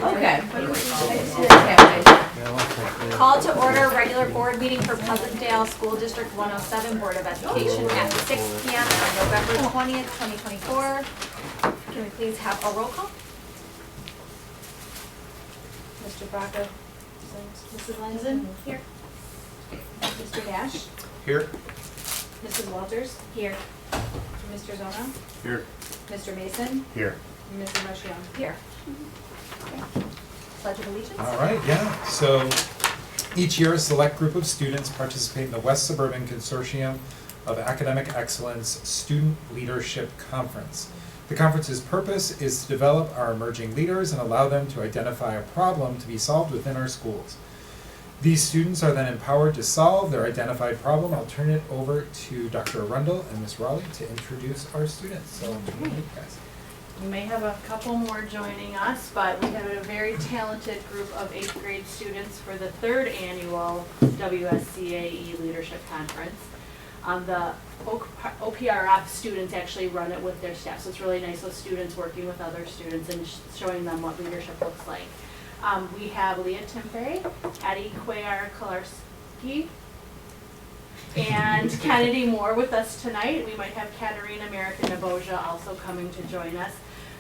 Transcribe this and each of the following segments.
Okay. Call to order regular board meeting for Pleasantdale School District 107 Board of Education at 6 p.m. on November 20th, 2024. Can we please have a roll call? Mr. Bracco. Mrs. Lenzen? Here. Mr. Dash? Here. Mrs. Walters? Here. Mr. Zona? Here. Mr. Mason? Here. And Mr. Moshion? Here. Okay. Pledge of Allegiance? All right, yeah. So each year, a select group of students participate in the West Suburban Consortium of Academic Excellence Student Leadership Conference. The conference's purpose is to develop our emerging leaders and allow them to identify a problem to be solved within our schools. These students are then empowered to solve their identified problem. I'll turn it over to Dr. Arundel and Ms. Raleigh to introduce our students. So, guys. You may have a couple more joining us, but we have a very talented group of 8th grade students for the 3rd annual WSCAE Leadership Conference. The OPRF students actually run it with their staff, so it's really nice with students working with other students and showing them what leadership looks like. We have Leah Timpe, Addie Cuellar-Kolarski, and Kennedy Moore with us tonight. We might have Katerina American-Naboja also coming to join us.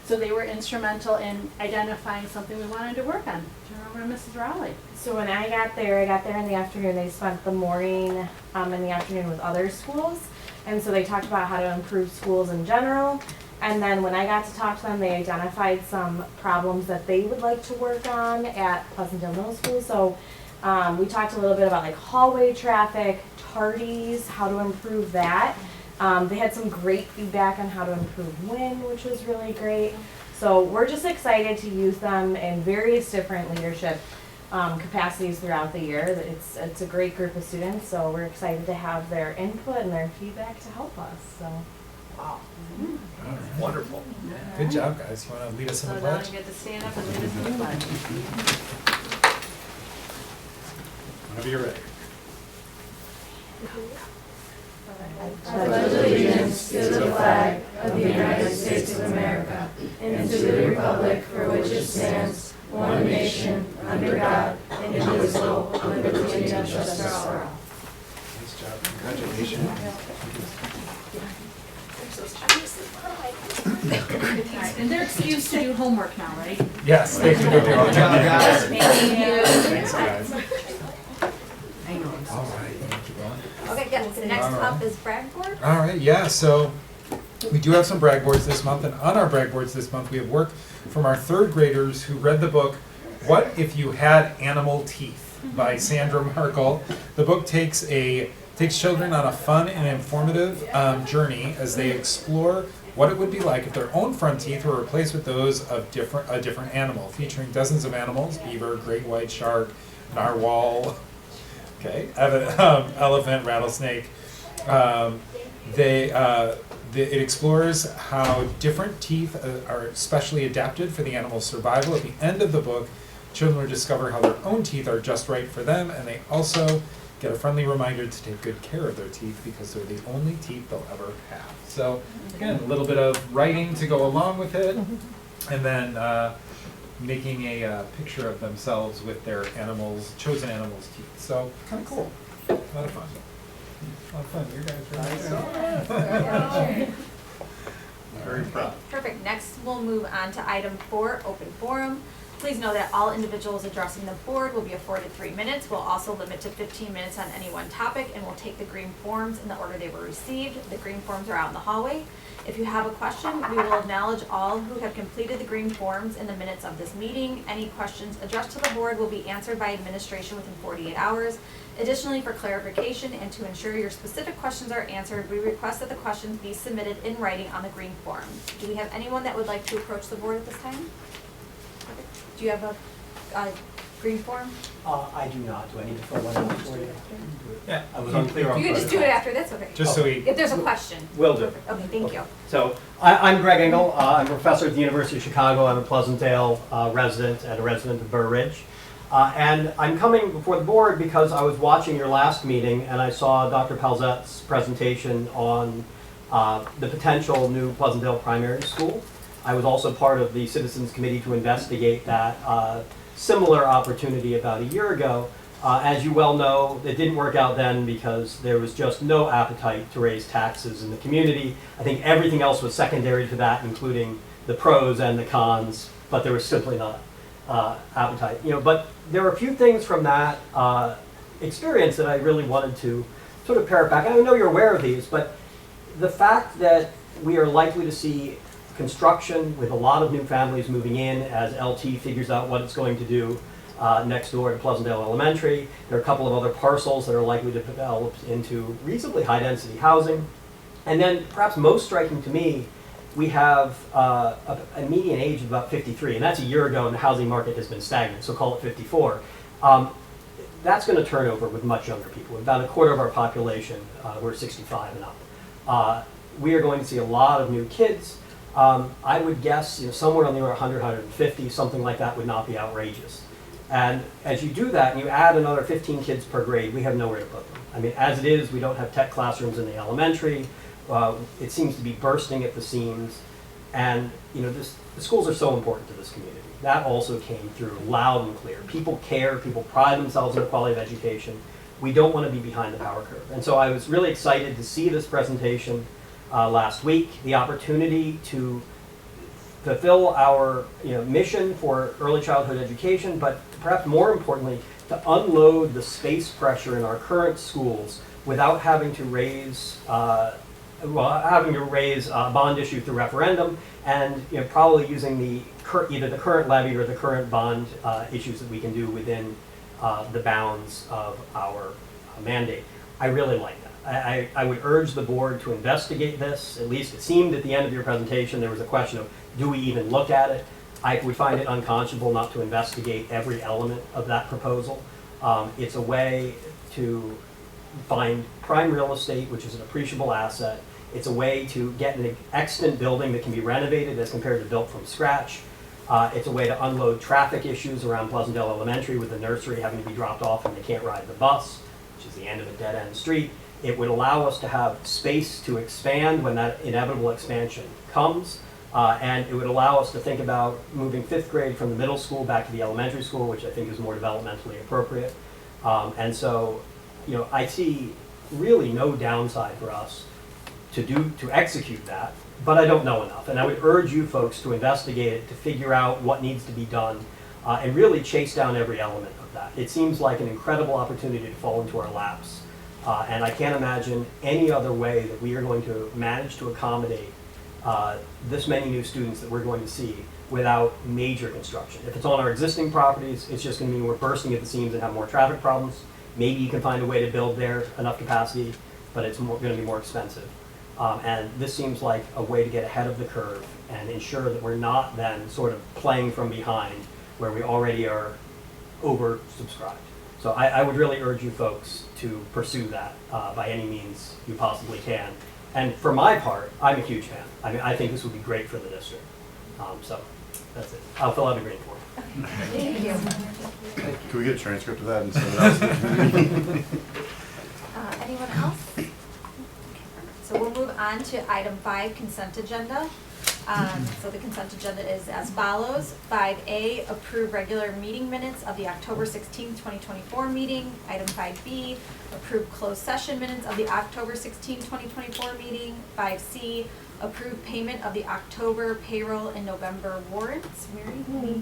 So they were instrumental in identifying something we wanted to work on. Turn over to Mrs. Raleigh. So when I got there in the afternoon. They spent the morning and the afternoon with other schools. And so they talked about how to improve schools in general. And then when I got to talk to them, they identified some problems that they would like to work on at Pleasantdale Middle School. So we talked a little bit about like hallway traffic, tardies, how to improve that. They had some great feedback on how to improve wind, which was really great. So we're just excited to use them in various different leadership capacities throughout the year. It's a great group of students, so we're excited to have their input and their feedback to help us. So. Wow. Wonderful. Good job, guys. You want to lead us in the So now pledge? you get to stand up and lead us in the pledge. Whenever you're ready. I pledge allegiance to the flag of the United States of America and to the republic for which it stands, one nation, under God, indivisible, with liberty and justice for all. Nice job. Congratulations. And they're excused to do homework now, right? Yes, they can go through all that. Thanks, guys. I know. All right. Okay, yes, next up is brag board. All right, yeah, so we do have some brag boards this month, and on our brag boards this month, we have work from our 3rd graders who read the book, What If You Had Animal Teeth by Sandra Markle. The book takes children on a fun and informative journey as they explore what it would be like if their own front teeth were replaced with those of a different animal, featuring dozens of animals: beaver, great white shark, narwhal, elephant, rattlesnake. It explores how different teeth are specially adapted for the animal's survival. At the end of the book, children will discover how their own teeth are just right for them, and they also get a friendly reminder to take good care of their teeth because they're the only teeth they'll ever have. So again, a little bit of writing to go along with it, and then making a picture of themselves with their chosen animals' teeth. So kind of cool. A lot of fun. A lot of fun. You guys are nice. Very proud. Perfect. Next, we'll move on to item 4, open forum. Please know that all individuals addressing the board will be afforded 3 minutes. We'll also limit to 15 minutes on any one topic, and we'll take the green forms in the order they were received. The green forms are out in the hallway. If you have a question, we will acknowledge all who have completed the green forms in the minutes of this meeting. Any questions addressed to the board will be answered by administration within 48 hours. Additionally, for clarification and to ensure your specific questions are answered, we request that the questions be submitted in writing on the green form. Do we have anyone that would like to approach the board at this time? Do you have a green form? I do not. Do I need to fill one out for you? Yeah. I was unclear on You can just do it after, that's okay. Just so we. If there's a question. Will do. Okay, thank you. So I'm Greg Engel. I'm a professor at the University of Chicago. I'm a Pleasantdale resident and a resident of Burr Ridge. And I'm coming before the board because I was watching your last meeting and I saw Dr. Pelzet's presentation on the potential new Pleasantdale primary school. I was also part of the Citizens Committee to investigate that similar opportunity about a year ago. As you well know, it didn't work out then because there was just no appetite to raise taxes in the community. I think everything else was secondary to that, including the pros and the cons, but there was simply not appetite. But there are a few things from that experience that I really wanted to sort of pare it back. And I know you're aware of these, but the fact that we are likely to see construction with a lot of new families moving in as LT figures out what it's going to do next door to Pleasantdale Elementary. There are a couple of other parcels that are likely to develop into reasonably high-density housing. And then, perhaps most striking to me, we have a median age of about 53, and that's a year ago, and the housing market has been stagnant, so call it 54. That's going to turn over with much younger people. About a quarter of our population, we're 65 and up. We are going to see a lot of new kids. I would guess somewhere on the order of 100, 150, something like that would not be outrageous. And as you do that and you add another 15 kids per grade, we have nowhere to put them. I mean, as it is, we don't have tech classrooms in the elementary. It seems to be bursting at the seams. And the schools are so important to this community. That also came through loud and clear. People care, people pride themselves on the quality of education. We don't want to be behind the power curve. And so I was really excited to see this presentation last week, the opportunity to fulfill our mission for early childhood education, but perhaps more importantly, to unload the space pressure in our current schools without having to raise a bond issue through referendum, and probably using either the current levy or the current bond issues that we can do within the bounds of our mandate. I really like that. I would urge the board to investigate this. At least it seemed at the end of your presentation there was a question of, do we even look at it? I would find it unconscionable not to investigate every element of that proposal. It's a way to find prime real estate, which is an appreciable asset. It's a way to get an extant building that can be renovated as compared to built from scratch. It's a way to unload traffic issues around Pleasantdale Elementary with the nursery having to be dropped off and they can't ride the bus, which is the end of a dead-end street. It would allow us to have space to expand when that inevitable expansion comes. And it would allow us to think about moving 5th grade from the middle school back to the elementary school, which I think is more developmentally appropriate. And so, I see really no downside for us to execute that, but I don't know enough. And I would urge you folks to investigate it, to figure out what needs to be done, and really chase down every element of that. It seems like an incredible opportunity to fall into our laps. And I can't imagine any other way that we are going to manage to accommodate this many new students that we're going to see without major construction. If it's on our existing properties, it's just going to mean we're bursting at the seams and have more traffic problems. Maybe you can find a way to build there enough capacity, but it's going to be more expensive. And this seems like a way to get ahead of the curve and ensure that we're not then sort of playing from behind where we already are oversubscribed. So I would really urge you folks to pursue that by any means you possibly can. And for my part, I'm a huge fan. I mean, I think this would be great for the district. So that's it. I'll fill out a green form. Thank you. Can we get a transcript of that and send it out to the community? Anyone else? So we'll move on to item 5, consent agenda. So the consent agenda is as follows. 5A, approve regular meeting minutes of the October 16, 2024 meeting. Item 5B, approve closed session minutes of the October 16, 2024 meeting. 5C, approve payment of the October payroll and November warrants. Mary?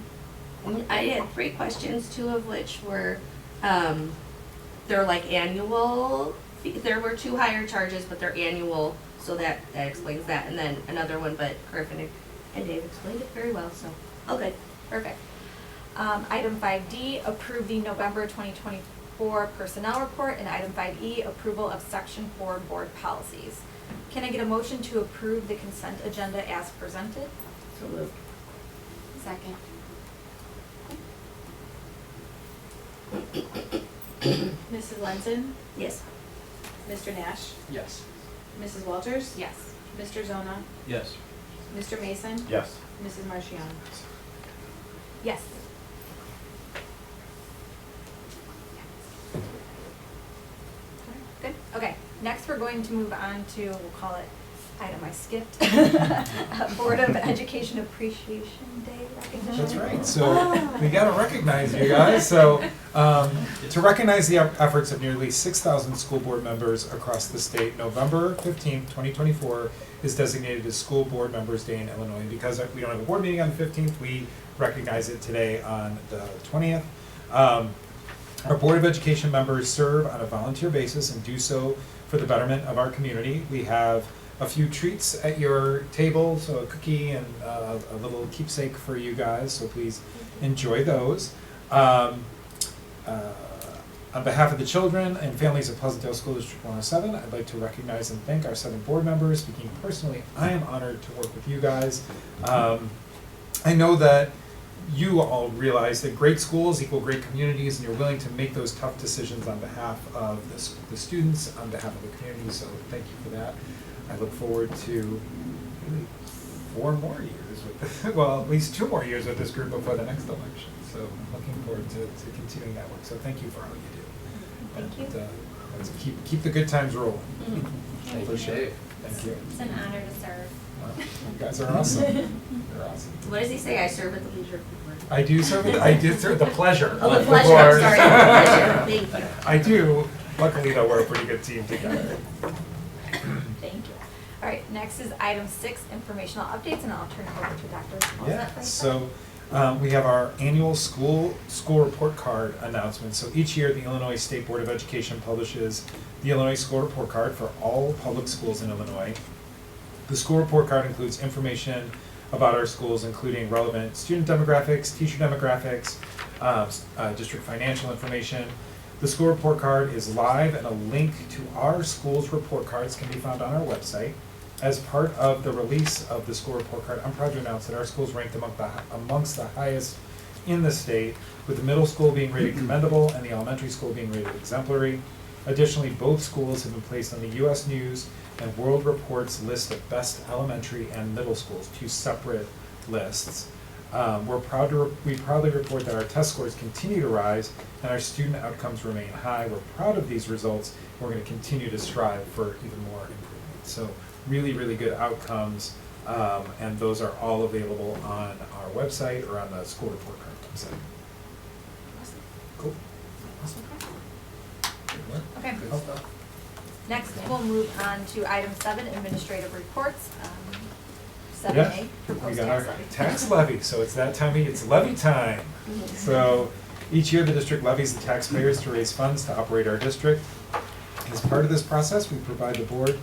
I had 3 questions, 2 of which were, they're like annual. There were 2 higher charges, but they're annual, so that explains that. And then another one, but Griffin and Dave explained it very well, so, okay, perfect. Item 5D, approve the November 2024 personnel report, and item 5E, approval of section 4 board policies. Can I get a motion to approve the consent agenda as presented? So moved. Second. Mrs. Lenson? Yes. Mr. Nash? Yes. Mrs. Walters? Yes. Mr. Zona? Yes. Mr. Mason? Yes. Mrs. Marchiano? Yes. Good. Okay. Next, we're going to move on to, we'll call it item I skipped. Board of Education Appreciation Day recognition. That's right. So we got to recognize you guys. So to recognize the efforts of nearly 6,000 school board members across the state, November 15th, 2024 is designated as School Board Members Day in Illinois. Because we don't have a board meeting on the 15th, we recognize it today on the 20th. Our Board of Education members serve on a volunteer basis and do so for the betterment of our community. We have a few treats at your table, so a cookie and a little keepsake for you guys, so please enjoy those. On behalf of the children and families of Pleasantdale School District 107, I'd like to recognize and thank our 7 board members. Speaking personally, I am honored to work with you guys. I know that you all realize that great schools equal great communities, and you're willing to make those tough decisions on behalf of the students, on behalf of the community, so thank you for that. I look forward to really 4 more years with this, well, at least 2 more years with this group before the next election. So I'm looking forward to continuing that work. So thank you for all you do. Thank you. Let's keep the good times rolling. Thank For you, sure. Dave. Thank you. It's an honor to serve. You guys are awesome. You're awesome. What does he say? I serve at the leisure board. I do serve. I did serve the pleasure. Oh, the of pleasure, board. I'm sorry, the pleasure, thank you. I do. Luckily, though, we're a pretty good team together. Thank you. All right, next is item 6, informational updates, and I'll turn it over to Dr. Olsett Yeah. for that. So we have our annual school report card announcement. So each year, the Illinois State Board of Education publishes the Illinois School Report Card for all public schools in Illinois. The school report card includes information about our schools, including relevant student demographics, teacher demographics, district financial information. The school report card is live, and a link to our school's report cards can be found on our website. As part of the release of the school report card, I'm proud to announce that our schools ranked amongst the highest in the state, with the middle school being rated commendable and the elementary school being rated exemplary. Additionally, both schools have been placed on the U.S. News and World Report's list of best elementary and middle schools, 2 separate lists. We proudly report that our test scores continue to rise and our student outcomes remain high. We're proud of these results. We're going to continue to strive for even more improvement. So really, really good outcomes, and those are all available on our website or on the school report card website. Awesome. Cool. Awesome. Good work. Okay. Good stuff. Next, we'll move on to item 7, administrative reports. 7A, Yeah, we proposed got our tax levy. tax levy, so it's that time, it's levy time. So each year, the district levies the taxpayers to raise funds to operate our district. As part of this process, we provide the board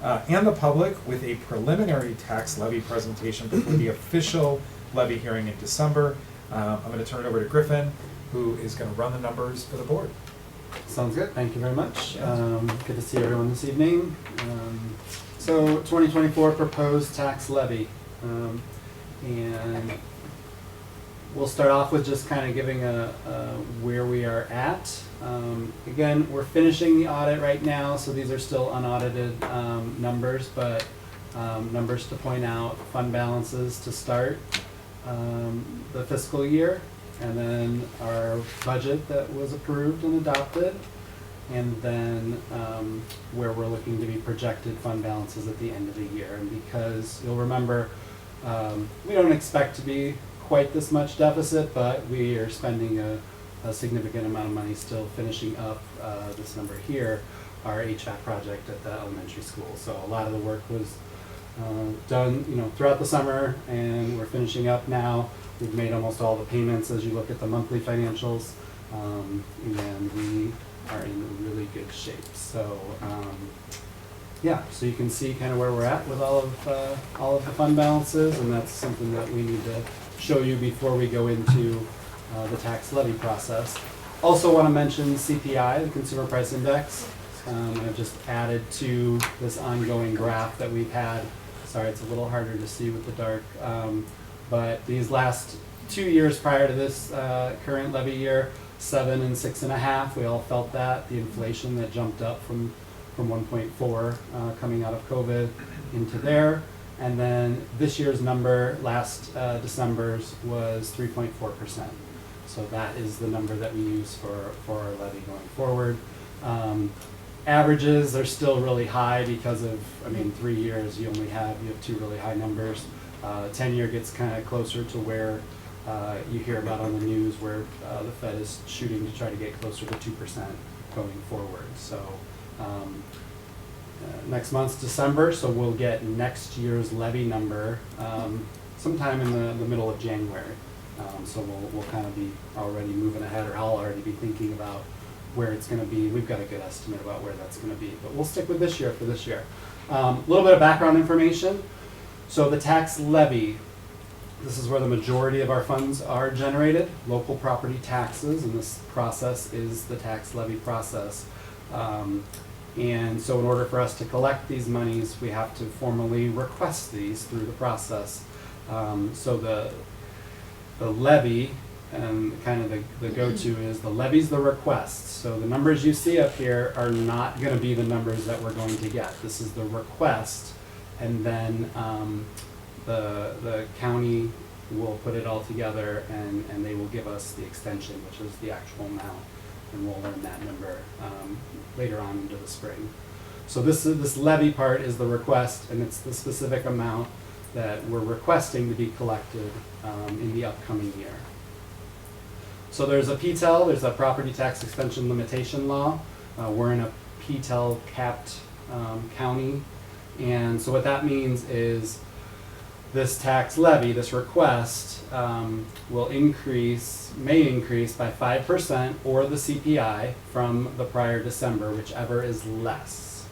and the public with a preliminary tax levy presentation before the official levy hearing in December. I'm going to turn it over to Griffin, who is going to run the numbers for the board. Sounds good. Thank you very much. Good to see everyone this evening. So 2024 proposed tax levy. And we'll start off with just kind of giving a where we are at. Again, we're finishing the audit right now, so these are still unaudited numbers, but numbers to point out, fund balances to start the fiscal year, and then our budget that was approved and adopted, and then where we're looking to be projected fund balances at the end of the year. And because you'll remember, we don't expect to be quite this much deficit, but we are spending a significant amount of money still finishing up this number here, our HVAC project at the elementary school. So a lot of the work was done, throughout the summer, and we're finishing up now. We've made almost all the payments as you look at the monthly financials, and we are in really good shape. So yeah, so you can see kind of where we're at with all of the fund balances, and that's something that we need to show you before we go into the tax levy process. Also want to mention CPI, the Consumer Price Index. I've just added to this ongoing graph that we've had. Sorry, it's a little harder to see with the dark. But these last 2 years prior to this current levy year, 7 and 6.5, we all felt that, the inflation that jumped up from 1.4 coming out of COVID into there. And then this year's number, last December's, was 3.4%. So that is the number that we use for our levy going forward. averages are still really high because of, I mean, 3 years, you have two really high numbers. 10-year gets kind of closer to where you hear about on the news where the Fed is shooting to try to get closer to 2% going forward. So next month's December, so we'll get next year's levy number sometime in the middle of January. So we'll kind of be already moving ahead, or I'll already be thinking about where it's going to be. We've got a good estimate about where that's going to be, but we'll stick with this year for this year. A little bit of background information. So the tax levy, this is where the majority of our funds are generated, local property taxes, and this process is the tax levy process. And so in order for us to collect these monies, we have to formally request these through the process. So the levy, and kind of the go-to is the levy's the request. So the numbers you see up here are not going to be the numbers that we're going to get. This is the request, and then the county will put it all together, and they will give us the extension, which is the actual amount, and we'll learn that number later on into the spring. So this levy part is the request, and it's the specific amount that we're requesting to be collected in the upcoming year. So there's a PTEL, there's a property tax extension limitation law. We're in a PTEL capped county, and so what that means is this tax levy, this request, will may increase by 5% or the CPI from the prior December, whichever is less.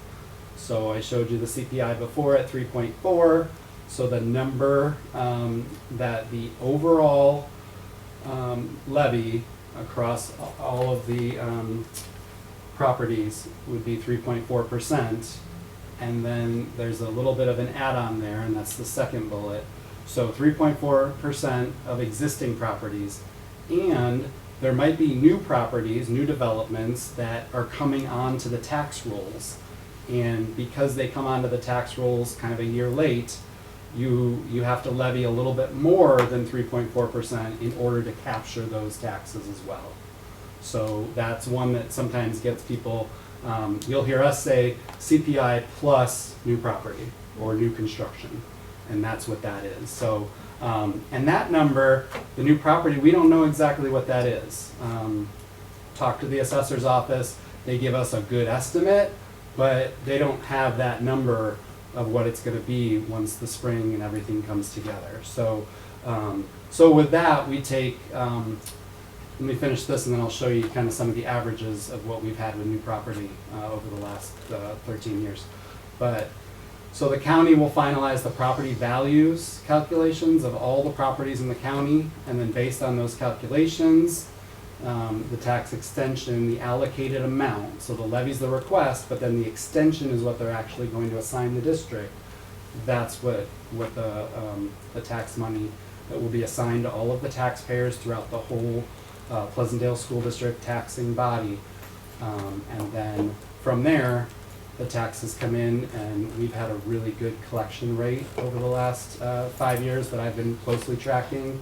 So I showed you the CPI before at 3.4. So the number that the overall levy across all of the properties would be 3.4%. And then there's a little bit of an add-on there, and that's the second bullet. So 3.4% of existing properties, and there might be new properties, new developments that are coming onto the tax rolls. And because they come onto the tax rolls kind of a year late, you have to levy a little bit more than 3.4% in order to capture those taxes as well. So that's one that sometimes gets people, you'll hear us say CPI plus new property or new construction, and that's what that is. So, and that number, the new property, we don't know exactly what that is. Talk to the assessor's office, they give us a good estimate, but they don't have that number of what it's going to be once the spring and everything comes together. So, so with that, we take, let me finish this and then I'll show you kind of some of the averages of what we've had with new property over the last 13 years. But, so the county will finalize the property values calculations of all the properties in the county, and then based on those calculations, the tax extension, the allocated amount, so the levy's the request, but then the extension is what they're actually going to assign the district. That's what the tax money that will be assigned to all of the taxpayers throughout the whole Pleasantdale School District taxing body. And then from there, the taxes come in, and we've had a really good collection rate over the last 5 years that I've been closely tracking.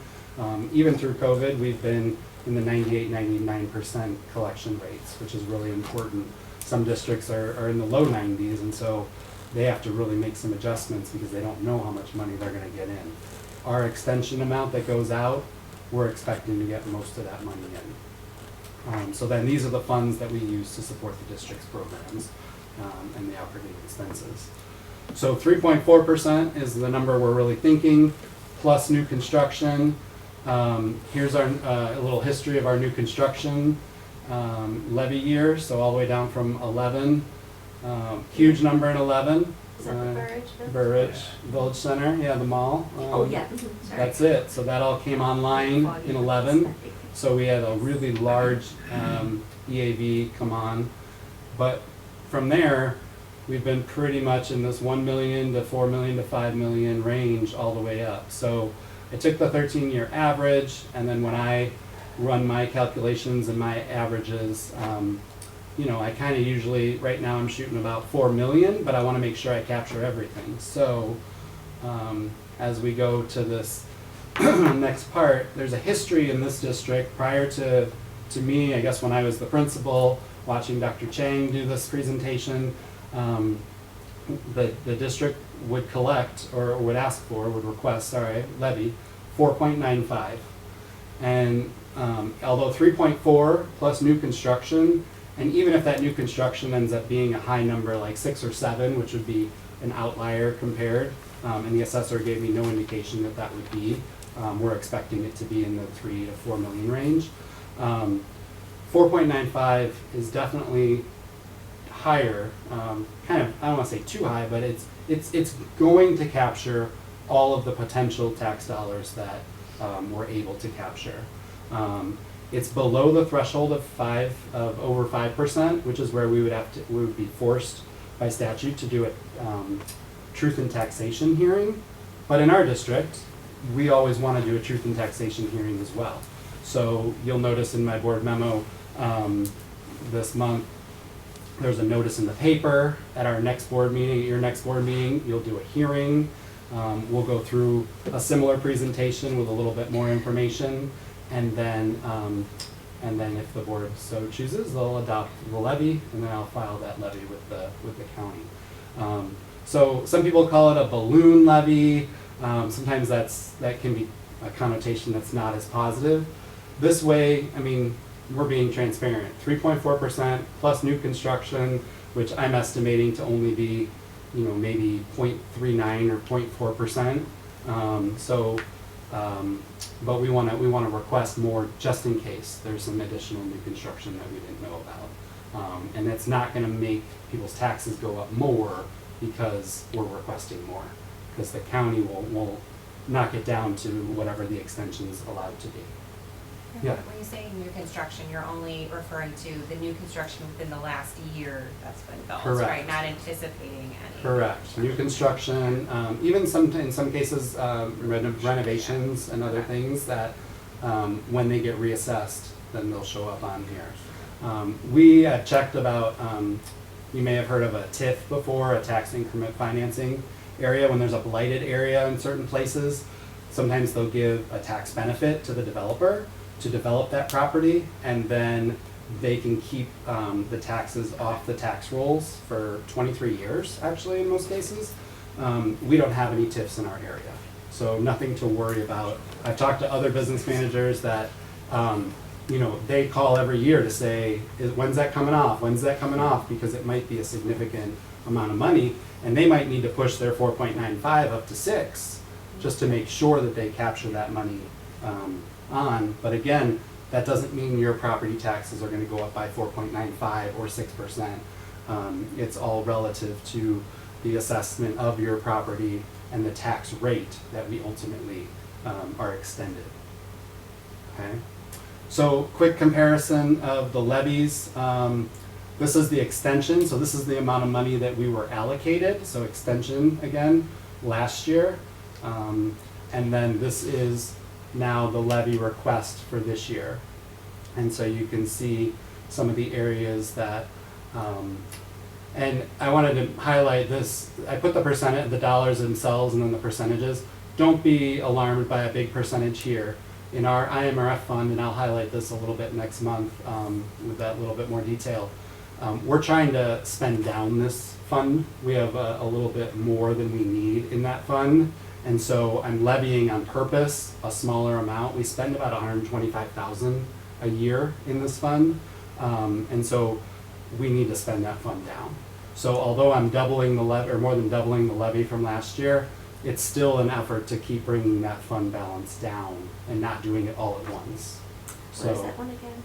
Even through COVID, we've been in the 98-99% collection rates, which is really important. Some districts are in the low 90s, and so they have to really make some adjustments because they don't know how much money they're going to get in. Our extension amount that goes out, we're expecting to get most of that money in. So then these are the funds that we use to support the district's programs and the operating expenses. So 3.4% is the number we're really thinking, plus new construction. Here's our a little history of our new construction levy year, so all the way down from 11. Huge number in 11. Is that the Burridge? Burridge Village Center, yeah, the mall. Oh, yeah. Sorry. That's it. So that all came online in 11. So we had a really large EAV come on. But from there, we've been pretty much in this 1 million to 4 million to 5 million range all the way up. So I took the 13-year average, and then when I run my calculations and my averages, you know, I kind of usually, right now I'm shooting about 4 million, but I want to make sure I capture everything. So as we go to this next part, there's a history in this district prior to to me, I guess when I was the principal, watching Dr. Chang do this presentation, the district would collect, or would ask for, would request, sorry, levy 4.95. And although 3.4 plus new construction, and even if that new construction ends up being a high number like 6 or 7, which would be an outlier compared, and the assessor gave me no indication that that would be, we're expecting it to be in the 3 to 4 million range. 4.95 is definitely higher, kind of, I don't want to say too high, but it's going to capture all of the potential tax dollars that we're able to capture. It's below the threshold of over 5%, which is where we would be forced by statute to do a truth in taxation hearing. But in our district, we always want to do a truth in taxation hearing as well. So you'll notice in my board memo this month, there's a notice in the paper. At our next board meeting, your next board meeting, you'll do a hearing. We'll go through a similar presentation with a little bit more information, and then if the board so chooses, they'll adopt the levy, and then I'll file that levy with the county. So some people call it a balloon levy. Sometimes that can be a connotation that's not as positive. This way, I mean, we're being transparent. 3.4% plus new construction, which I'm estimating to only be, maybe 0.39 or 0.4%. But we want to request more just in case there's some additional new construction that we didn't know about, and it's not going to make people's taxes go up more because we're requesting more, because the county will knock it down to whatever the extension is allowed to be. Yeah. When you say new construction, you're only referring to the new construction within the last year that's been built, Correct. right? Not anticipating any. Correct. New construction, even in some cases, renovations and other things that when they get reassessed, then they'll show up on here. We checked about, you may have heard of a TIF before, a tax increment financing area. When there's a blighted area in certain places, sometimes they'll give a tax benefit to the developer to develop that property, and then they can keep the taxes off the tax rolls for 23 years, actually, in most cases. We don't have any TIFs in our area, so nothing to worry about. I've talked to other business managers that, they call every year to say, when's that coming off? When's that coming off? Because it might be a significant amount of money, and they might need to push their 4.95 up to 6 just to make sure that they capture that money on. But again, that doesn't mean your property taxes are going to go up by 4.95 or 6%. It's all relative to the assessment of your property and the tax rate that we ultimately are extended. Okay. So quick comparison of the levies. This is the extension, so this is the amount of money that we were allocated, so extension again, last year. And then this is now the levy request for this year. And so you can see some of the areas that, and I wanted to highlight this. I put the percentage, the dollars themselves, and then the percentages. Don't be alarmed by a big percentage here. In our IMRF fund, and I'll highlight this a little bit next month with that little bit more detail, we're trying to spend down this fund. We have a little bit more than we need in that fund. And so I'm levying on purpose a smaller amount. We spend about $125,000 a year in this fund. And so we need to spend that fund down. So although I'm doubling the levy, or more than doubling the levy from last year, it's still an effort to keep bringing that fund balance down and not doing it all at once. So, What is that one again?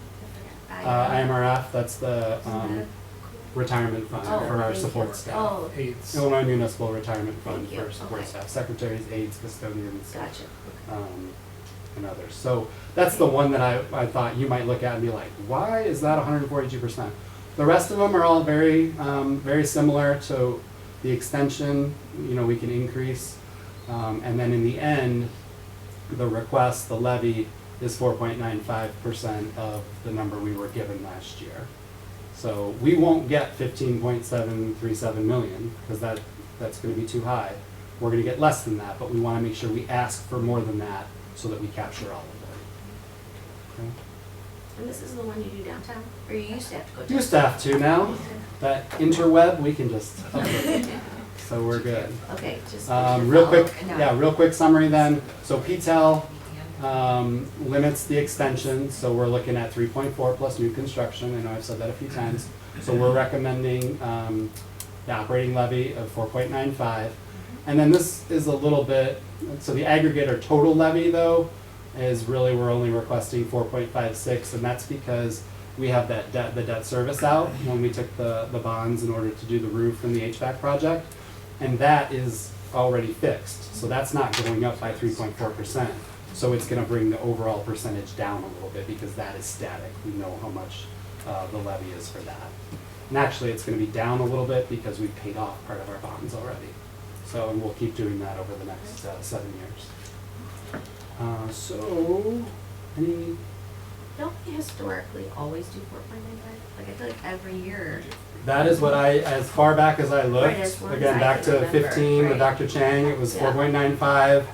I forgot. IMRF, that's the retirement fund Oh, for our thank support you. staff. Oh, AIDS. Illinois Municipal Retirement Fund Thank you. for support Okay. staff, secretaries, aides, custodians, gotcha. and others. So that's the one that I thought you might look at and be like, why is that 142%? The rest of them are all very, very similar to the extension. We can increase, and then in the end, the request, the levy, is 4.95% of the number we were given last year. So we won't get 15.737 million because that's going to be too high. We're going to get less than that, but we want to make sure we ask for more than that so that we capture all of it. Okay. And this is the one you do downtown, or you used to have to go downtown? Used to have to now. That interweb, we can just upload. So we're good. Okay, just. Real quick, No. yeah, real quick summary then. So PTEL limits the extension, so we're looking at 3.4 plus new construction. I know I've said that a few times. So we're recommending the operating levy of 4.95. And then this is a little bit, so the aggregate or total levy though is really, we're only requesting 4.56, and that's because we have that debt, the debt service out when we took the bonds in order to do the roof and the HVAC project. And that is already fixed, so that's not going up by 3.4%. So it's gonna bring the overall percentage down a little bit because that is static. We know how much the levy is for that. And actually, it's gonna be down a little bit because we paid off part of our bonds already. So, and we'll keep doing that over the next 7 years. So, any, Don't we historically always do 4.95? Like, I feel like every year. that is what I, as far back as I Right, looked, as long as again, I back can to remember, 15 with right. Dr. Chang, it was Yeah. 4.95,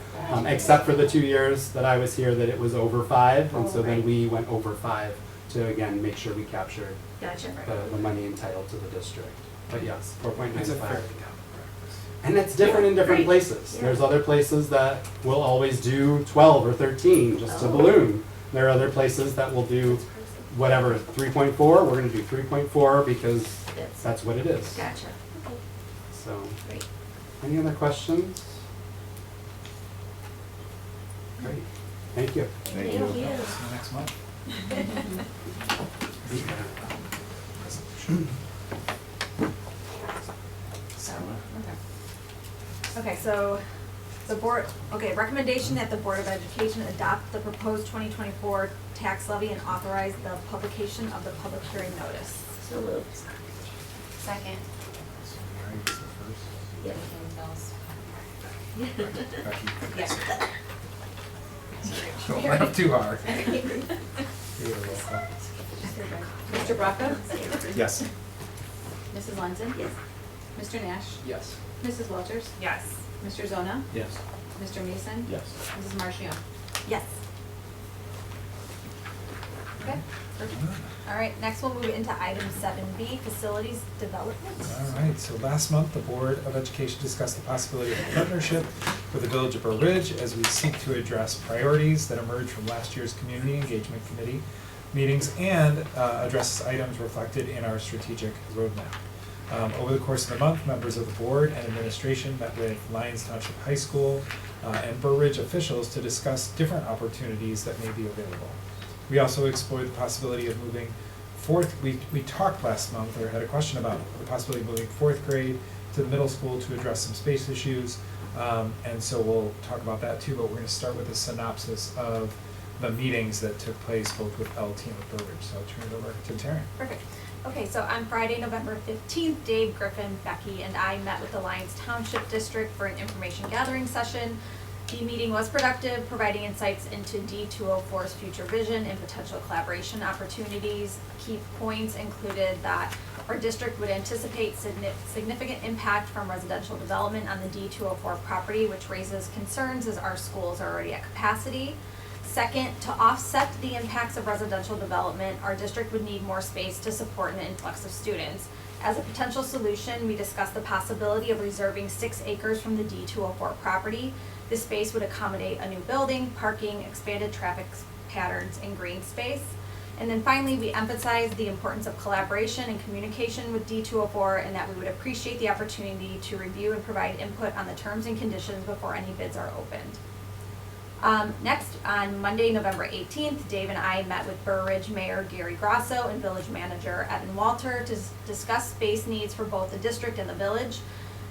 except for the 2 years that I was here that it was over 5, and Oh, so then right. we went over 5 to, again, make sure we captured Gotcha. the money entitled to the district. But yes, It's a 4.95. fairly common practice. And it's different in different Right. places. Yeah. There's other places that will always do 12 or 13 just to Oh. balloon. There are other places that will do That's crazy. whatever, 3.4, we're gonna do 3.4 because that's what it is. Gotcha. Okay, So, great. any other questions? Great, thank you. Thank you. See you next month. Okay, so the board, okay, recommendation that the Board of Education adopt the proposed 2024 tax levy and authorize the publication of the public hearing notice. So moved. Second. Yep. Yes. Don't laugh too hard. Give it a roll call. Mr. Bracco? Yes. Mrs. Lunson? Yes. Mr. Nash? Yes. Mrs. Walters? Yes. Mr. Zona? Yes. Mr. Mason? Yes. Mrs. Marchion? Yes. Okay, all right, next we'll move into item 7B, facilities development. All right, so last month, the Board of Education discussed the possibility of a partnership with the Village of Burr Ridge as we seek to address priorities that emerged from last year's Community Engagement Committee meetings and address items reflected in our strategic roadmap. Over the course of the month, members of the board and administration met with Lyons Township High School and Burr Ridge officials to discuss different opportunities that may be available. We also explored the possibility of moving we talked last month, or had a question about the possibility of moving 4th grade to the middle school to address some space issues. And so we'll talk about that too, but we're gonna start with a synopsis of the meetings that took place both with LT and with Burr Ridge. So I'll turn it over to Taryn. Perfect. Okay, so on Friday, November 15th, Dave, Griffin, Becky, and I met with the Lyons Township District for an information gathering session. The meeting was productive, providing insights into D204's future vision and potential collaboration opportunities. Key points included that our district would anticipate significant impact from residential development on the D204 property, which raises concerns as our schools are already at capacity. Second, to offset the impacts of residential development, our district would need more space to support an influx of students. As a potential solution, we discussed the possibility of reserving 6 acres from the D204 property. This space would accommodate a new building, parking, expanded traffic patterns, and green space. And then finally, we emphasized the importance of collaboration and communication with D204 and that we would appreciate the opportunity to review and provide input on the terms and conditions before any bids are opened. Next, on Monday, November 18th, Dave and I met with Burr Ridge Mayor Gary Grosso and Village Manager Evan Walter to discuss space needs for both the district and the village.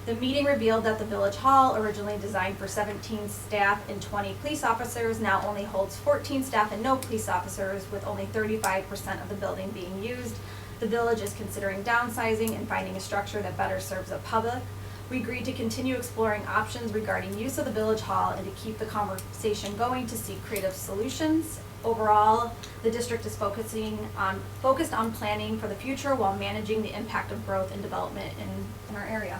The meeting revealed that the Village Hall, originally designed for 17 staff and 20 police officers, now only holds 14 staff and no police officers, with only 35% of the building being used. The village is considering downsizing and finding a structure that better serves the public. We agreed to continue exploring options regarding use of the Village Hall and to keep the conversation going to seek creative solutions. Overall, the district is focused on planning for the future while managing the impact of growth and development in our area.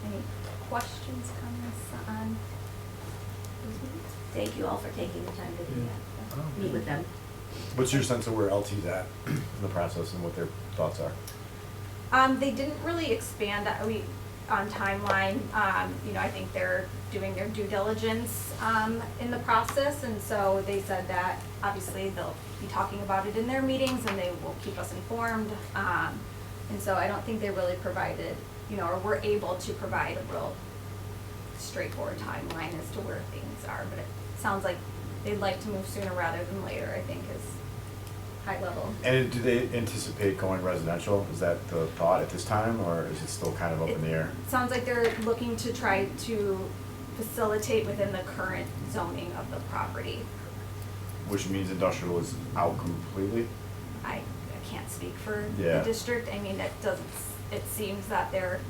Any questions, comments on those meetings? Thank you all for taking the time to do that. Oh, meet with them. What's your sense of where LT's at in the process and what their thoughts are? They didn't really expand on timeline. I think they're doing their due diligence in the process, and so they said that obviously they'll be talking about it in their meetings and they will keep us informed. And so I don't think they really provided, or were able to provide a real straightforward timeline as to where things are. But it sounds like they'd like to move sooner rather than later, I think is high level. And do they anticipate going residential? Is that the thought at this time, or is it still kind of up in the air? It sounds like they're looking to try to facilitate within the current zoning of the property. Which means industrial is out completely? I can't speak for Yeah. the district. I mean, it seems that they're,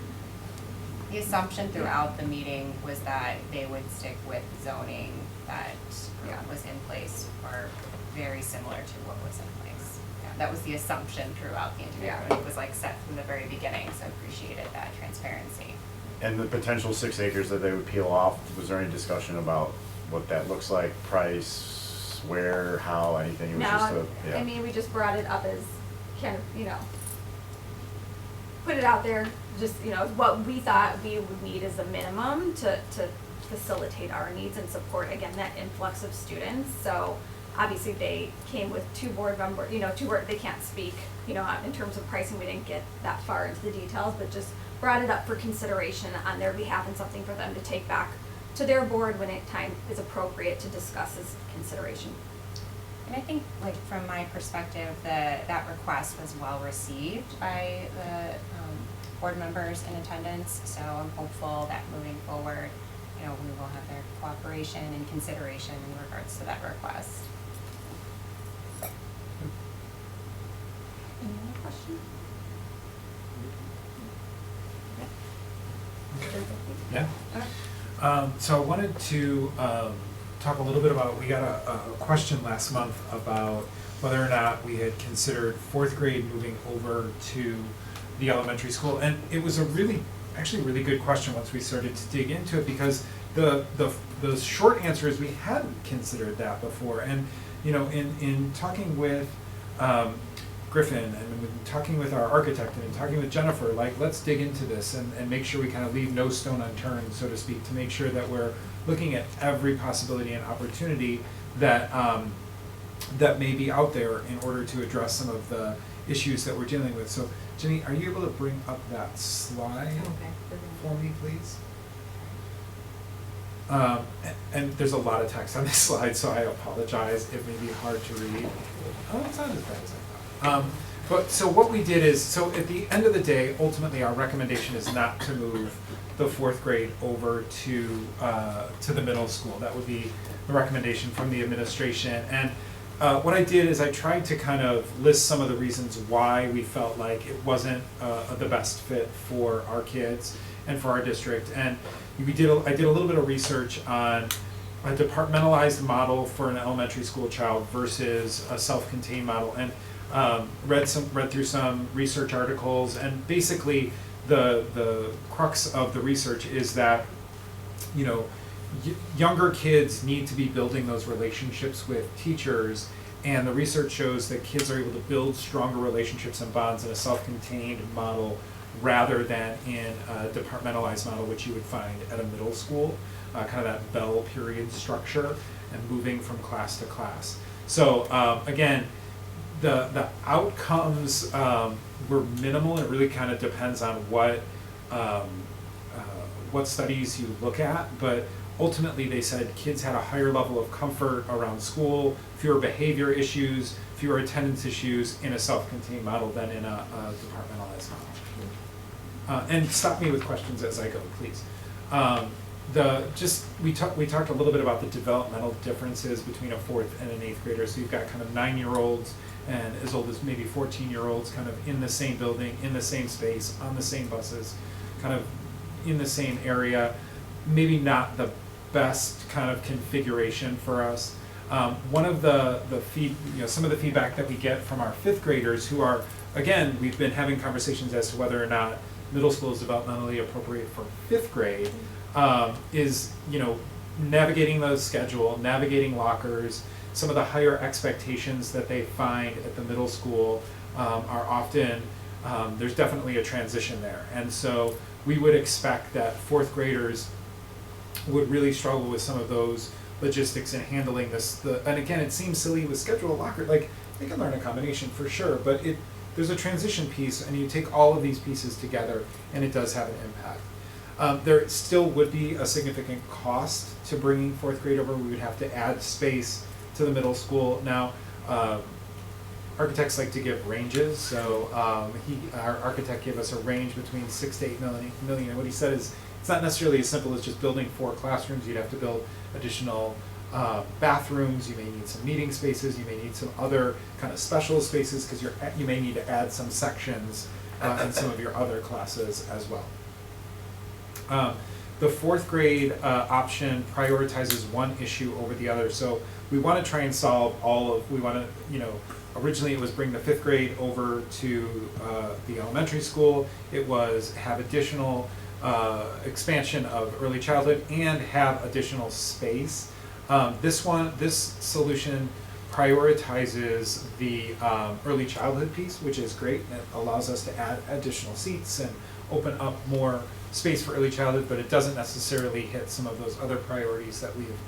The assumption throughout the meeting was that they would stick with zoning that was in place or very similar to what was in place. Yeah, that was the assumption throughout the interview. Yeah. And it was like set from the very beginning, so I appreciated that transparency. And the potential 6 acres that they would peel off, was there any discussion about what that looks like, price, where, how, anything? It was just no, a, yeah. I mean, we just brought it up as kind of, put it out there, just, what we thought we would need as a minimum to facilitate our needs and support, again, that influx of students. So obviously they came with 2 board members, they can't speak, in terms of pricing, we didn't get that far into the details, but just brought it up for consideration on their behalf and something for them to take back to their board when time is appropriate to discuss as consideration. And I think, like, from my perspective, that request was well received by the board members in attendance. So I'm hopeful that moving forward, we will have their cooperation and consideration in regards to that request. Any other questions? Yeah. So I wanted to talk a little bit about, we got a question last month about whether or not we had considered 4th grade moving over to the elementary school. And it was actually a really good question once we started to dig into it, because the short answer is we hadn't considered that before. And, in talking with Griffin and when talking with our architect and talking with Jennifer, let's dig into this and make sure we kind of leave no stone unturned, so to speak, to make sure that we're looking at every possibility and opportunity that that may be out there in order to address some of the issues that we're dealing with. So Jenny, are you able to bring up that slide for me, please? And there's a lot of text on this slide, so I apologize. It may be hard to read. Oh, it's not as bad as I thought. But so what we did is, so at the end of the day, ultimately our recommendation is not to move the 4th grade over to the middle school. That would be the recommendation from the administration. And what I did is I tried to kind of list some of the reasons why we felt like it wasn't the best fit for our kids and for our district. And I did a little bit of research on a departmentalized model for an elementary school child versus a self-contained model, and read through some research articles. And basically the crux of the research is that younger kids need to be building those relationships with teachers, and the research shows that kids are able to build stronger relationships and bonds in a self-contained model rather than in a departmentalized model, which you would find at a middle school, kind of that bell period structure and moving from class to class. So again, the outcomes were minimal. It really kind of depends on what studies you look at, but ultimately they said kids had a higher level of comfort around school, fewer behavior issues, fewer attendance issues in a self-contained model than in a departmentalized model. And stop me with questions as I go, please. We talked a little bit about the developmental differences between a 4th and an 8th grader. So you've got kind of 9-year-olds and as old as maybe 14-year-olds kind of in the same building, in the same space, on the same buses, kind of in the same area. Maybe not the best kind of configuration for us. One of some of the feedback that we get from our 5th graders who are, again, we've been having conversations as to whether or not middle school is developmentally appropriate for 5th grade, is navigating the schedule, navigating lockers, some of the higher expectations that they find at the middle school are often, there's definitely a transition there. And so we would expect that fourth graders would really struggle with some of those logistics in handling this. And again, it seems silly with schedule locker, like they can learn a combination for sure, but there's a transition piece, and you take all of these pieces together, and it does have an impact. There still would be a significant cost to bringing fourth grade over. We would have to add space to the middle school. Now, architects like to give ranges, so our architect gave us a range between 6 to 8 million. And what he said is, it's not necessarily as simple as just building 4 classrooms. You'd have to build additional bathrooms. You may need some meeting spaces. You may need some other kind of special spaces, because you may need to add some sections in some of your other classes as well. The fourth grade option prioritizes one issue over the other. So we want to try and solve originally it was bring the fifth grade over to the elementary school. It was have additional expansion of early childhood and have additional space. This solution prioritizes the early childhood piece, which is great. It allows us to add additional seats and open up more space for early childhood, but it doesn't necessarily hit some of those other priorities that we've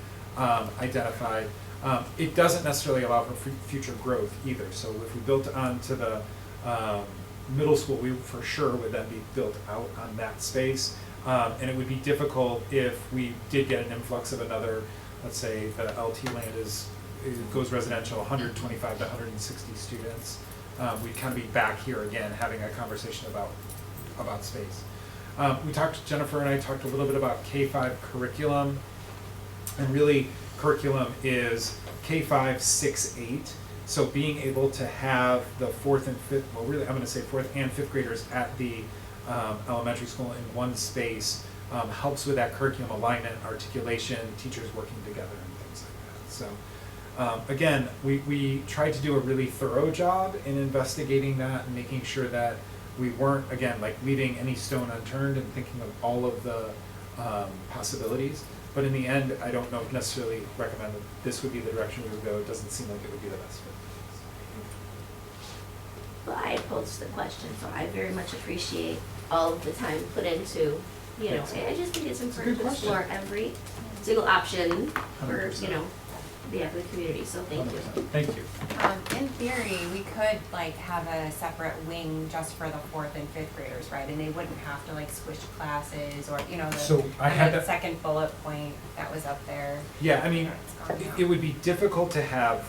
identified. It doesn't necessarily allow for future growth either. So if we built onto the middle school, we for sure would then be built out on that space. And it would be difficult if we did get an influx of another, let's say the LT land it goes residential, 125 to 160 students. We'd kind of be back here again having a conversation about space. Jennifer and I talked a little bit about K-5 curriculum, and really curriculum is K-5, 6, 8. So being able to have the fourth and fifth, well really I'm going to say fourth and fifth graders at the elementary school in one space helps with that curriculum alignment, articulation, teachers working together and things like that. So again, we tried to do a really thorough job in investigating that and making sure that we weren't, again, like leaving any stone unturned and thinking of all of the possibilities. But in the end, I don't know necessarily recommend that this would be the direction we would go. It doesn't seem like it would be the best fit. Well, I posed the question, so I very much appreciate all of the time put into, I just think it's important to explore every single option for, 100%. The community, so thank you. 100%. Thank you. In theory, we could have a separate wing just for the fourth and fifth graders, right? And they wouldn't have to switch classes or, So I had the that- second bullet point that was up there. Yeah, I mean, It's gone now. it would be difficult to have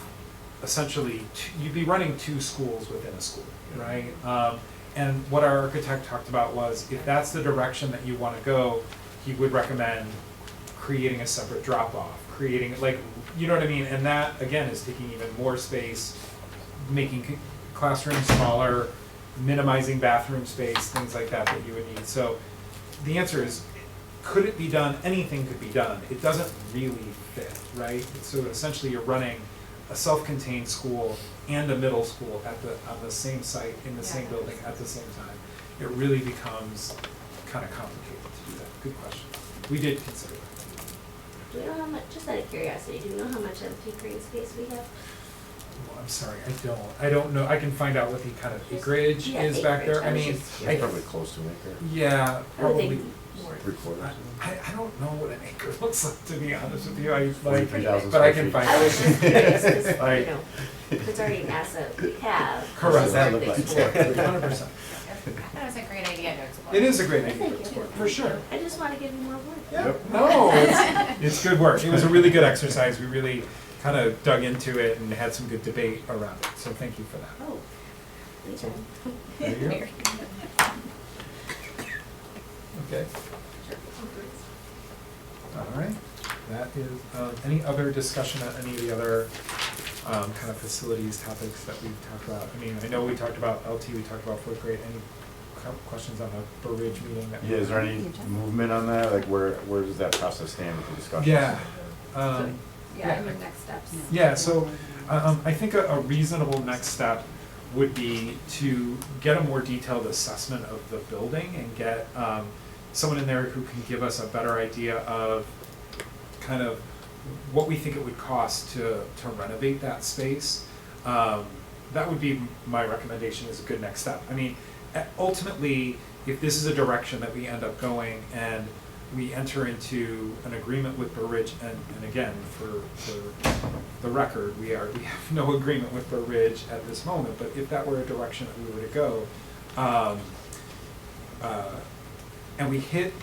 essentially, you'd be running 2 schools within a school, right? And what our architect talked about was, if that's the direction that you want to go, he would recommend creating a separate drop-off, creating, you know what I mean? And that, again, is taking even more space, making classrooms smaller, minimizing bathroom space, things like that you would need. So the answer is, could it be done? Anything could be done. It doesn't really fit, right? So essentially you're running a self-contained school and a middle school on the same site, in the same building at the same time. It really becomes kind of complicated to do that. Good question. We did consider that. Do we know how much, just out of curiosity, do we know how much empty green space we have? Well, I'm sorry, I don't know. I can find out what the kind of acreage is back there. I was mean, just It's probably close to an acre. yeah, I would think probably. more. 3/4. I don't know what an acre looks like, to be honest with you. I 43,000 but I square can feet. find I was just curious, 'cause, Like- if it's already an asset we have. Correct. it's That worth looked like- exploring. 100%. I thought it was a great idea to explore. It is a great idea, Thank you. for sure. I just want to give you more work. Yep. No, it's good work. It was a really good exercise. We really kind of dug into it and had some good debate around it. So thank you for that. Oh, anytime. There you go. Okay. All right. That is, any other discussion on any of the other kind of facilities topics that we've talked about? I mean, I know we talked about LT, we talked about fourth grade. Any questions on the Burr Ridge meeting? Yeah, is there any movement on that? Like, where does that process stand with the discussion? Yeah. Yeah, I mean, next steps. Yeah, so I think a reasonable next step would be to get a more detailed assessment of the building and get someone in there who can give us a better idea of kind of what we think it would cost to renovate that space, that would be my recommendation as a good next step. I mean, ultimately, if this is a direction that we end up going and we enter into an agreement with Burr Ridge, and again, for the record, we have no agreement with Burr Ridge at this moment, but if that were a direction that we were to go, and we hit,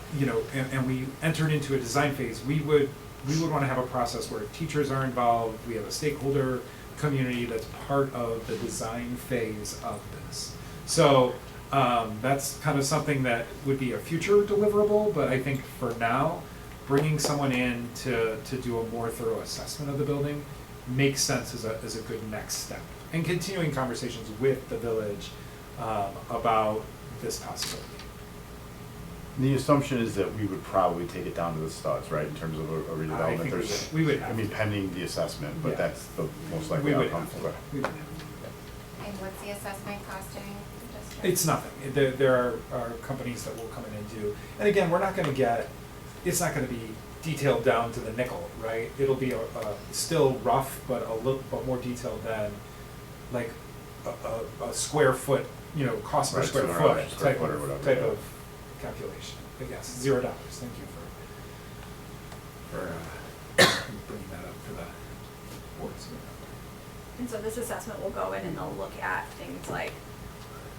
and we entered into a design phase, we would want to have a process where teachers are involved, we have a stakeholder community that's part of the design phase of this. So that's kind of something that would be a future deliverable, but I think for now, bringing someone in to do a more thorough assessment of the building makes sense as a good next step. And continuing conversations with the village about this possibility. The assumption is that we would probably take it down to the studs, right, in terms of a redevelopment? I think we would have I mean, to. pending the assessment, but Yeah. that's the most likely We would outcome. have to. Okay. We would have to. And what's the assessment costing the district? It's nothing. There are companies that will come in and do, and again, we're not gonna get, it's not gonna be detailed down to the nickel, right? It'll be still rough, but but more detailed than like a square foot, cost per Right, square $200 foot square type foot or of, whatever, type yeah. of calculation. But yes, $0. Thank you for bringing that up for the boards. And so this assessment will go in and they'll look at things like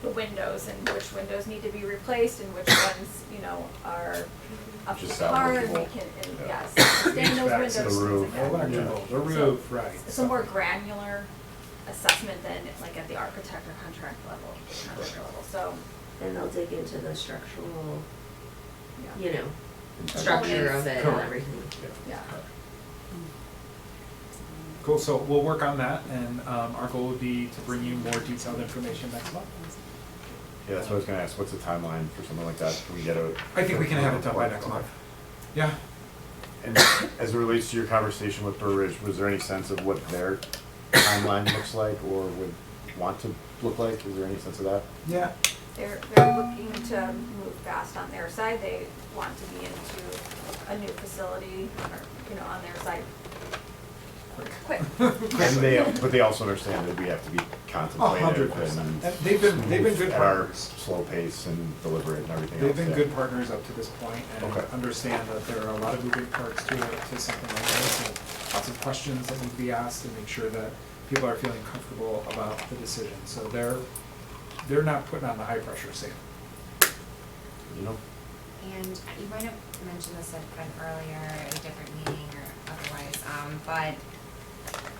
the windows and which windows need to be replaced and which ones, are up to Just par and we salvageable. can, and Yeah. yes, sustain those HVAC windows, system, things The roof. like that. Electrical, the So- roof, right. It's a stuff more like that. granular assessment than like at the architect or contract level, so, And they'll dig into the structural, yeah. structure of it and Correct. everything. Yeah. Cool, so we'll work on that, and our goal would be to bring you more detailed information next month. Yeah, that's what I was gonna ask, what's the timeline for something like that? Can we get a? I think we can have it done by next month. Yeah. And as it relates to your conversation with Burr Ridge, was there any sense of what their timeline looks like or would want to look like? Is there any sense of that? Yeah. They're looking to move fast on their side. They want to be into a new facility or, on their side quick. But they also understand that we have to be contemplative 100%. and And they've been good move at our partners. slow pace and deliberate and everything else. They've been yeah. good partners up to this point and Okay. understand that there are a lot of moving parts to something like this, and lots of questions that need to be asked and make sure that people are feeling comfortable about the decision. So they're not putting on the high pressure sand. You know? And you might have mentioned this at an earlier, a different meeting or otherwise, but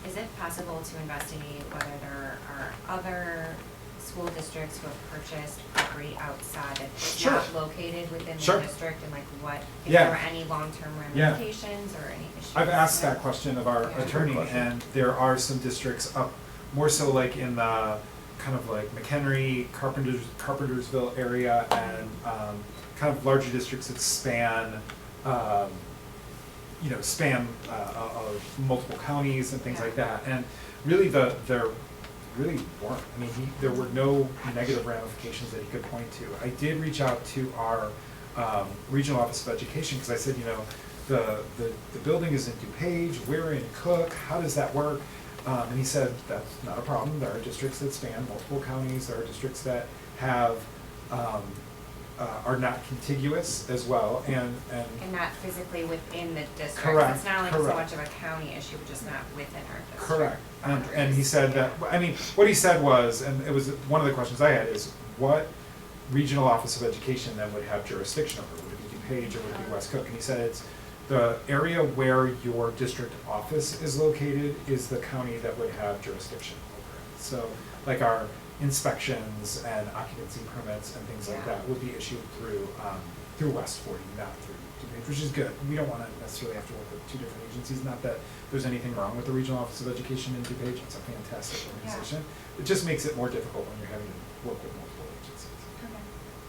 is it possible to investigate whether there are other school districts who have purchased property outside that's Sure. not located within the Sure. district, and like what, if Yeah. there are any long-term Yeah. ramifications or any issues? I've asked with- that question of our Yeah. attorney, Good question. and there are some districts up, more so like in the kind of like McHenry, Carpentersville area, and kind of larger districts that span multiple counties and things like that. And really there really weren't. I mean, there were no negative ramifications that he could point to. I did reach out to our regional office of education because I said, the building is in DuPage, we're in Cook, how does that work? And he said, that's not a problem. There are districts that span multiple counties. There are districts that have, are not contiguous as well, and And not physically within the district. Correct, It's not like so correct. much of a county issue, but just not within our district. correct. And he boundaries. said that, I mean, what he said was, and it was one of the questions I had, is what regional office of education then would have jurisdiction over? Would it be DuPage or would it be West Cook? And he said it's the area where your district office is located is the county that would have jurisdiction over it. So like our inspections and occupancy permits and things like Yeah. that would be issued through West 40, not through DuPage, which is good. We don't want to necessarily have to work with two different agencies. Not that there's anything wrong with the Regional Office of Education in DuPage. It's a fantastic organization. It just makes it more difficult when you're having to work with multiple agencies. Okay.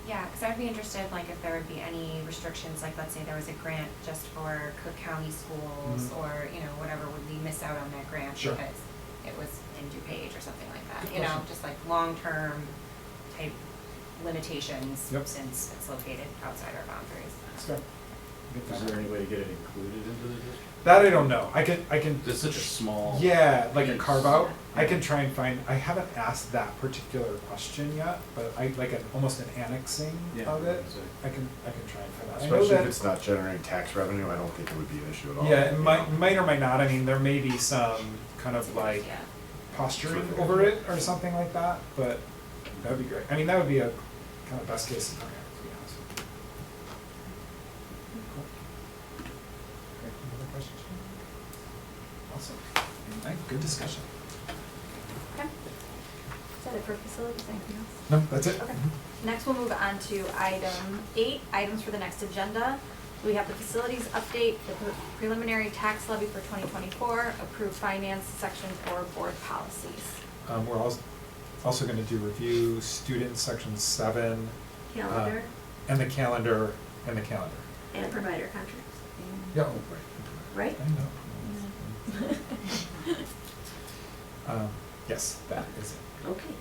Yeah, because I'd be interested, like, if there would be any restrictions, like, let's say there was a grant just for Cook County schools, Mhm. or, whatever, would we miss out on that grant Sure. because it was in DuPage or something like that? Good question. Just like long-term type limitations Yep. since it's located outside our boundaries. That's good. You can Is find there out. any way to get it included into the district? That I don't know. I can. It's such a small. Yeah, like a piece. carve out. I can try and find. I haven't asked that particular question yet, but I like almost an annexing Yeah, of it. so- I can try and find out. I know Especially if that- it's not generating tax revenue, I don't think it would be an issue at all. Yeah, it you might, know. might or might not. I mean, there may be some kind of like Yeah. posturing over it or something like that, but that would be great. I mean, that would be a kind of best case scenario, to be honest with you. Cool. Great. Any other questions? Awesome. All right, good discussion. Okay. Is that it for facilities? Anything else? No, that's it. Okay. Next, we'll move on to item 8, items for the next agenda. We have the facilities update, the preliminary tax levy for 2024, approved finance, section 4 board policies. We're also gonna do review student section 7. Calendar And the calendar, and the calendar. and provider contracts. Yeah, oh, right. Right? I know. Yes, that is it. Okay.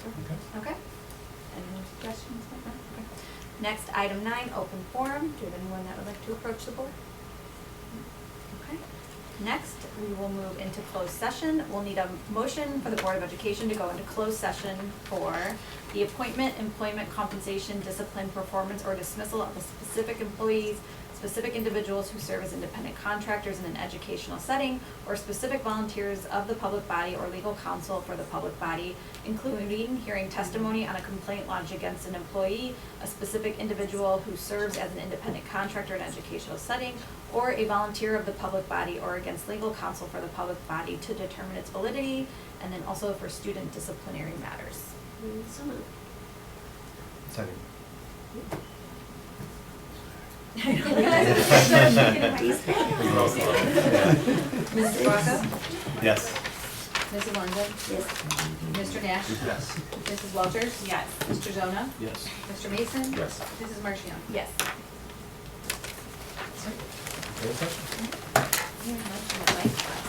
Okay. Okay. Any questions? Okay. Next, item 9, open forum. Do you have anyone that would like to approach the board? Okay. Next, we will move into closed session. We'll need a motion for the Board of Education to go into closed session for the appointment, employment, compensation, discipline, performance, or dismissal of a specific employees, specific individuals who serve as independent contractors in an educational setting, or specific volunteers of the public body or legal counsel for the public body, including hearing testimony on a complaint lodged against an employee, a specific individual who serves as an independent contractor in an educational setting, or a volunteer of the public body or against legal counsel for the public body to determine its validity, and then also for student disciplinary matters. So moved. Second. Mrs. Rocco? Yes. Mrs. London? Yes. Mr. Nash? Yes. Mrs. Walters? Yes. Mr. Zona? Yes. Mr. Mason? Yes. Mrs. Marchion? Yes. Great question. Yeah, motion, Mike.